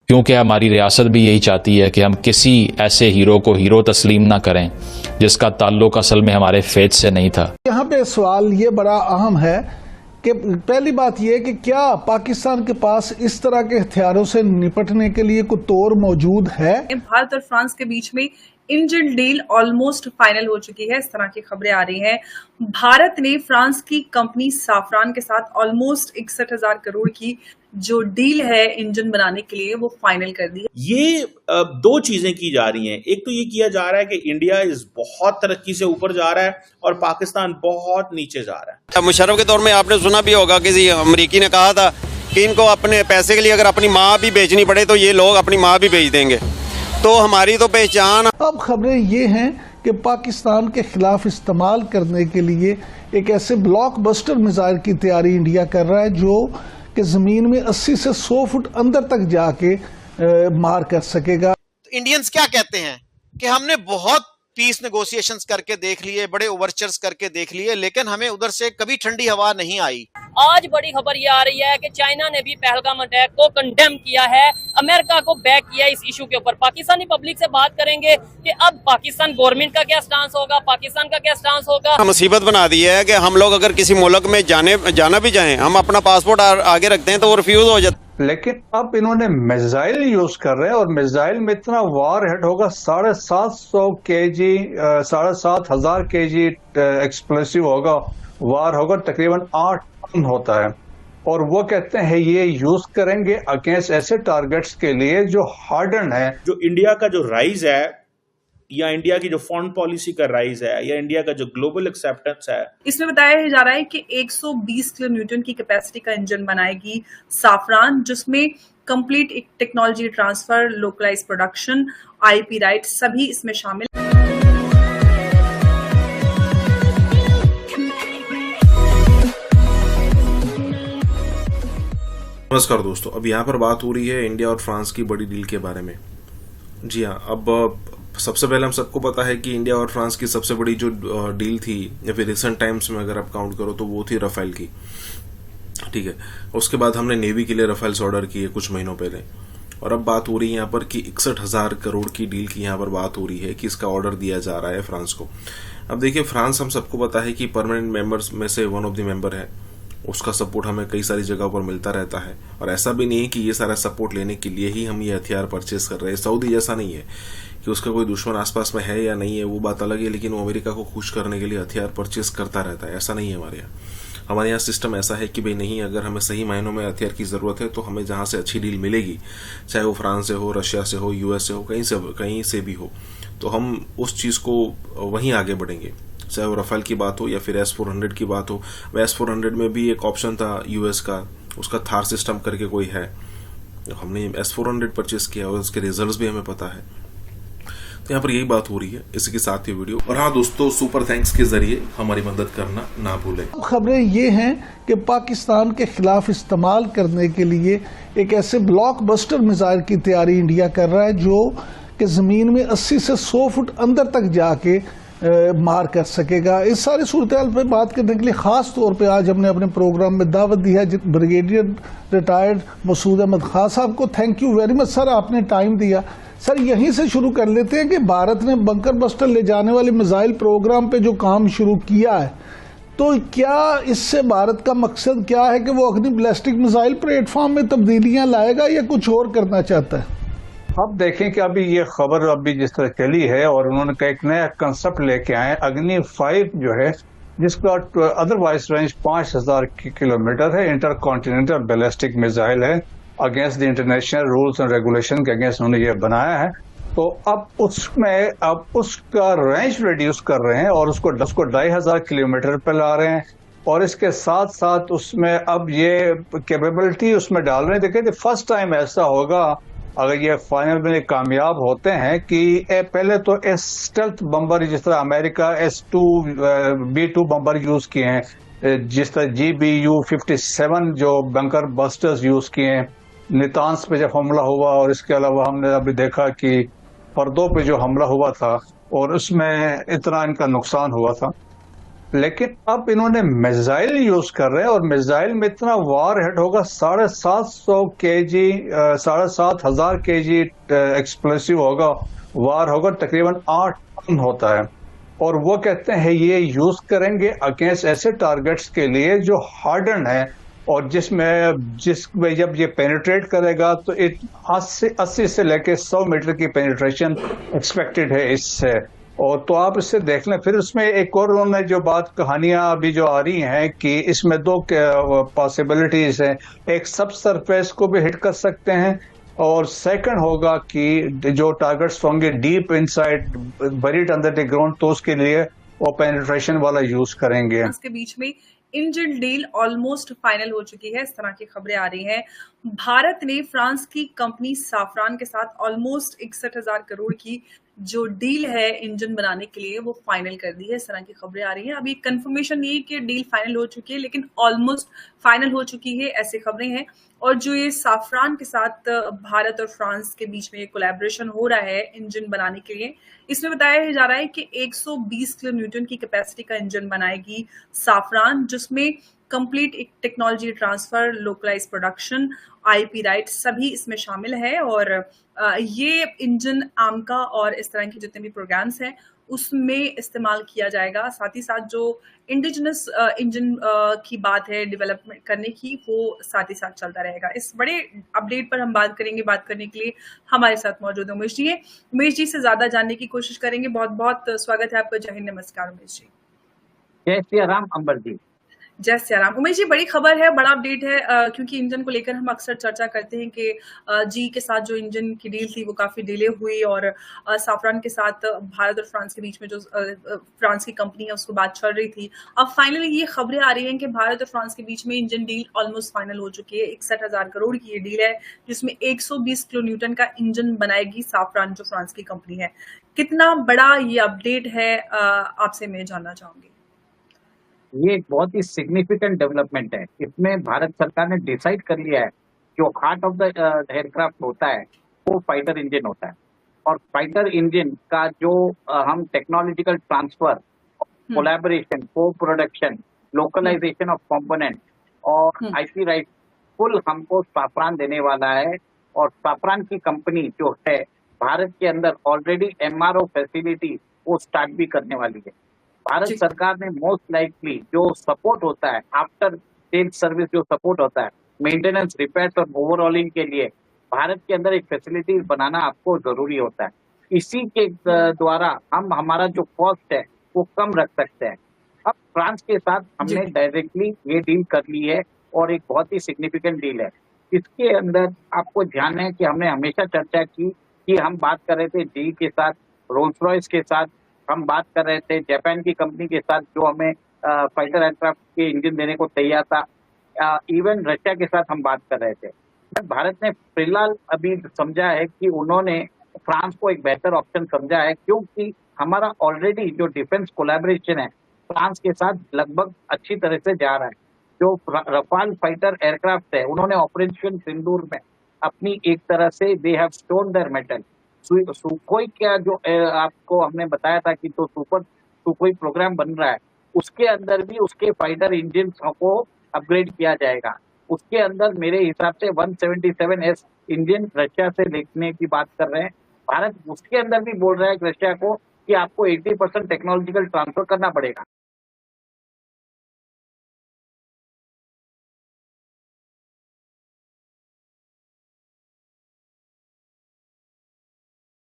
क्योंकि हमारी रियासत भी यही चाहती है कि हम किसी ऐसे हीरो को हीरो तस्लीम ना करें जिसका ताल्लुक असल में हमारे फेथ से नहीं था। यहाँ पे सवाल ये बड़ा अहम है कि पहली बात यह कि क्या पाकिस्तान के पास इस तरह के हथियारों से निपटने के लिए कोई तौर मौजूद है? भारत और फ्रांस के बीच में इंजन डील ऑलमोस्ट फाइनल हो चुकी है, इस तरह की खबरें आ रही हैं। भारत ने फ्रांस की कंपनी साफरान के साथ ऑलमोस्ट 61,000 करोड़ की जो डील है इंजन बनाने के लिए वो फाइनल कर दी है। ये दो चीजें की जा रही हैं। एक तो ये किया जा रहा है कि इंडिया इस बहुत तरक्की से ऊपर जा रहा है और पाकिस्तान बहुत नीचे जा रहा है। मुशर्रफ के दौर में आपने सुना भी होगा, किसी अमरीकी ने कहा था कि इनको अपने पैसे के लिए अगर अपनी माँ भी बेचनी पड़े तो ये लोग अपनी माँ भी बेच देंगे। तो हमारी तो पहचान। अब खबरें ये हैं कि पाकिस्तान के खिलाफ इस्तेमाल करने के लिए एक ऐसे ब्लॉकबस्टर मिसाइल की तैयारी इंडिया कर रहा है जो कि जमीन में 80 से 100 फुट अंदर तक जाके मार कर सकेगा। इंडियंस क्या कहते हैं कि हमने बहुत पीस नेगोशिएशंस करके देख लिए, बड़े ओवरचर्स करके देख लिए, लेकिन हमें उधर से कभी ठंडी हवा नहीं आई। आज बड़ी खबर ये आ रही है कि चाइना ने भी पहलगाम अटैक को कंडेम किया है, अमेरिका को बैक किया इस इशू के ऊपर। पाकिस्तानी पब्लिक से बात करेंगे कि अब पाकिस्तान गवर्नमेंट का क्या स्टांस होगा, पाकिस्तान का क्या स्टांस होगा। मुसीबत बना दी है कि हम लोग अगर किसी मुल्क में जाना भी चाहें, हम अपना पासपोर्ट आगे रखते हैं तो वो रिफ्यूज हो जाता। लेकिन अब इन्होंने मिसाइल यूज कर रहे हैं और मिसाइल में इतना वार हेड होगा 750 kg 7,500 kg एक्सप्लोसिव होगा, वार होगा तकरीबन 8 टन होता है। और वो कहते हैं ये यूज करेंगे अगेंस्ट ऐसे टारगेट्स के लिए जो हार्डन है। जो इंडिया का जो राइज है या इंडिया की जो फॉरेन पॉलिसी का राइज है या इंडिया का जो ग्लोबल एक्सेप्टेंस है, इसमें बताया जा रहा है कि 120 किलो न्यूटन की कैपेसिटी का इंजन बनाएगी साफरान, जिसमें complete technology transfer, localise production, IP right सभी इसमें शामिल। नमस्कार दोस्तों, अब यहाँ पर बात हो रही है इंडिया और फ्रांस की बड़ी डील के बारे में। जी हाँ, अब सबसे पहले हम सबको पता है कि इंडिया और फ्रांस की सबसे बड़ी जो डील थी या फिर रिसेंट टाइम्स में अगर आप काउंट करो तो वो थी रफेल की। ठीक है, उसके बाद हमने नेवी के लिए रफेल्स ऑर्डर किए कुछ महीनों पहले, और अब बात हो रही है यहाँ पर कि 61,000 करोड़ की डील की यहाँ पर बात हो रही है कि इसका ऑर्डर दिया जा रहा है फ्रांस को। अब देखिए, फ्रांस हम सबको पता है कि परमानेंट मेंबर्स में से वन ऑफ द मेंबर है, उसका सपोर्ट हमें कई सारी जगह पर मिलता रहता है। और ऐसा भी नहीं है कि ये सारा सपोर्ट लेने के लिए ही हम ये हथियार परचेस कर रहे हैं। सऊदी जैसा नहीं है कि उसका कोई दुश्मन आसपास में है या नहीं है, वो बात अलग है, लेकिन वो अमेरिका को खुश करने के लिए हथियार परचेस करता रहता है। ऐसा नहीं है हमारे यहाँ सिस्टम ऐसा है कि भाई नहीं, अगर हमें सही मायनों में हथियार की जरूरत है तो हमें जहां से अच्छी डील मिलेगी, चाहे वो फ्रांस से हो, रशिया से हो, यूएस से हो, कहीं से भी हो, तो हम उस चीज को वहीं आगे बढ़ेंगे। चाहे वो रफेल की बात हो या फिर S-400 की बात हो। S-400 में भी एक ऑप्शन था यूएस का, उसका थार सिस्टम करके कोई है, तो हमने S-400 परचेस किया और उसके रिजल्ट्स भी हमें पता है। तो यहाँ पर यही बात हो रही है, इसी के साथ ये वीडियो। और हाँ दोस्तों, सुपर थैंक्स के जरिए हमारी मदद करना ना भूलें। खबरें ये हैं कि पाकिस्तान के खिलाफ इस्तेमाल करने के लिए एक ऐसे ब्लॉकबस्टर मिसाइल की तैयारी इंडिया कर रहा है जो कि जमीन में 80 से 100 फुट अंदर तक जाके मार कर सकेगा। इस सारी सूरत हाल पर बात करने के लिए खास तौर पे आज हमने अपने प्रोग्राम में दावत दी है ब्रिगेडियर रिटायर्ड मसूद अहमद खान साहब को। Thank you very much sir, आपने टाइम दिया। सर, यहीं से शुरू कर लेते हैं कि भारत ने बंकर बस्टर ले जाने वाले मिसाइल प्रोग्राम पे जो काम शुरू किया है, तो क्या इससे भारत का मकसद क्या है कि वो अग्नि बैलिस्टिक मिसाइल प्लेटफॉर्म में तब्दीलियां लाएगा या कुछ और करना चाहता है? अब देखें कि अभी ये खबर अभी जिस तरह चली है और उन्होंने एक नया कंसेप्ट लेके आए, अग्नि 5 जो है, जिसका अदरवाइज रेंज 5,000 किलोमीटर है, इंटर कॉन्टिनेंटल बैलिस्टिक मिसाइल है, against the international rules and regulation के अगेंस्ट उन्होंने ये बनाया है। तो अब उसका रेंज रिड्यूस कर रहे हैं और उसको 2,500 किलोमीटर पे ला रहे हैं, और इसके साथ साथ उसमें अब ये कैपेबिलिटी उसमें डाल रहे हैं। देखिए, फर्स्ट टाइम ऐसा होगा अगर ये फाइनल में कामयाब होते हैं कि पहले तो स्टेल्थ बम्बर, जिस तरह अमेरिका B-2 बम्बर यूज किए हैं, जिस तरह GBU-57 जो बंकर बस्टर्स यूज किए हैं नितान्स पे जब हमला हुआ, और इसके अलावा हमने अभी देखा कि फर्दों पे जो हमला हुआ था और उसमें इतना इनका नुकसान हुआ था। लेकिन अब इन्होंने मिसाइल यूज कर रहे हैं और मिसाइल में इतना वार हेड होगा 750 kg 7,500 kg एक्सप्लोसिव होगा, वार होगा तकरीबन 8 टन होता है। और वो कहते हैं ये यूज करेंगे अगेंस्ट ऐसे टारगेट्स के लिए जो हार्डन है और जिसमें जब ये पेनिट्रेट करेगा तो 80 से लेके 100 मीटर की पेनिट्रेशन एक्सपेक्टेड है इससे। और तो आप इससे देख लें। फिर उसमें एक और उन्होंने जो बात कहानियां अभी जो आ रही हैं कि इसमें 2 पॉसिबिलिटीज हैं, एक सब सरफेस को भी हिट कर सकते हैं और सेकंड होगा कि जो टारगेट्स होंगे deep inside buried under the ground, तो उसके लिए वो पेनिट्रेशन वाला यूज करेंगे। इसके बीच में इंजन डील ऑलमोस्ट फाइनल हो चुकी है, इस तरह की खबरें आ रही हैं। भारत ने फ्रांस की कंपनी साफरान के साथ ऑलमोस्ट 61,000 करोड़ की जो डील है इंजन बनाने के लिए वो फाइनल कर दी है, इस तरह की खबरें आ रही हैं। अभी कंफर्मेशन नहीं है कि डील फाइनल हो चुकी है, लेकिन ऑलमोस्ट फाइनल हो चुकी है, ऐसी खबरें हैं। और जो ये साफरान के साथ भारत और फ्रांस के बीच में ये कोलैबोरेशन हो रहा है इंजन बनाने के लिए, इसमें बताया जा रहा है कि 120 किलो न्यूटन की कैपेसिटी का इंजन बनाएगी साफरान, जिसमें कंप्लीट एक technology transfer, localise production, IP right सभी इसमें शामिल है। और ये इंजन आमका और इस तरह के जितने भी प्रोग्राम्स हैं उसमें इस्तेमाल किया जाएगा। साथ ही साथ जो इंडिजिनस इंजन की बात है डेवलपमेंट करने की, वो साथ ही साथ चलता रहेगा। इस बड़े अपडेट पर हम बात करेंगे। बात करने के लिए हमारे साथ मौजूद है उमेश जी। उमेश जी से ज्यादा जानने की कोशिश करेंगे। बहुत बहुत स्वागत है आपका। जय हिंद, नमस्कार उमेश जी। जय श्री राम अंबर जी। जय श्री राम। उमेश जी, बड़ी खबर है, बड़ा अपडेट है, क्योंकि इंजन को लेकर हम अक्सर चर्चा करते हैं कि जी के साथ जो इंजन की डील थी वो काफी डिले हुई और साफरान के साथ भारत और फ्रांस के बीच में जो फ्रांस की कंपनी है उसको बात चल रही थी। अब फाइनली ये खबरें आ रही हैं कि भारत और फ्रांस के बीच में इंजन डील ऑलमोस्ट फाइनल हो चुकी है। 61,000 करोड़ की ये डील है जिसमें 120 किलो न्यूटन का इंजन बनाएगी साफरान, जो फ्रांस की कंपनी है। कितना बड़ा ये अपडेट है, आपसे मैं जानना चाहूंगी। ये एक बहुत ही सिग्निफिकेंट डेवलपमेंट है। इसमें भारत सरकार ने डिसाइड कर लिया है जो हार्ट ऑफ द एयरक्राफ्ट होता है वो फाइटर इंजन होता है, और फाइटर इंजन का जो हम टेक्नोलॉजिकल ट्रांसफर, कोलैबोरेशन, को प्रोडक्शन, लोकलाइजेशन ऑफ कंपोनेंट और आईपी राइट फुल हमको साफरान देने वाला है। और साफरान की कंपनी जो है भारत के अंदर ऑलरेडी एमआरओ फैसिलिटी वो स्टार्ट भी करने वाली है। भारत सरकार ने मोस्ट लाइकली जो सपोर्ट होता है, आफ्टर सेल्स सर्विस जो सपोर्ट होता है, मेंटेनेंस, रिपेयर्स और ओवरऑलिंग के लिए भारत के अंदर एक फैसिलिटी बनाना आपको जरूरी होता है। इसी के द्वारा हम हमारा जो कॉस्ट है वो कम रख सकते हैं। अब फ्रांस के साथ हमने डायरेक्टली ये डील कर ली है और एक बहुत ही सिग्निफिकेंट डील है। इसके अंदर आपको ध्यान है कि हमने हमेशा चर्चा की कि हम बात कर रहे थे जी के साथ, रोल्स रॉयस के साथ, हम बात कर रहे थे जापान की कंपनी के साथ जो हमें फाइटर एयरक्राफ्ट के इंजन देने को तैयार था, इवन रशिया के साथ हम बात कर रहे थे। भारत ने फिलहाल अभी समझा है कि उन्होंने फ्रांस को एक बेहतर ऑप्शन समझा है, क्योंकि हमारा ऑलरेडी जो डिफेंस कोलैबोरेशन है फ्रांस के साथ लगभग अच्छी तरह से जा रहा है। जो रफाल फाइटर एयरक्राफ्ट है उन्होंने ऑपरेशन सिंदूर में अपनी एक तरह से they have stone their metal. Sukhoi का जो आपको हमने बताया था कि तो सुखोई प्रोग्राम बन रहा है, उसके अंदर भी उसके फाइटर इंजन को अपग्रेड किया जाएगा। उसके अंदर मेरे हिसाब से 177S इंजन रशिया से लेने की बात कर रहे हैं। भारत उसके अंदर भी बोल रहा है रशिया को कि आपको 80% टेक्नोलॉजिकल ट्रांसफर करना पड़ेगा।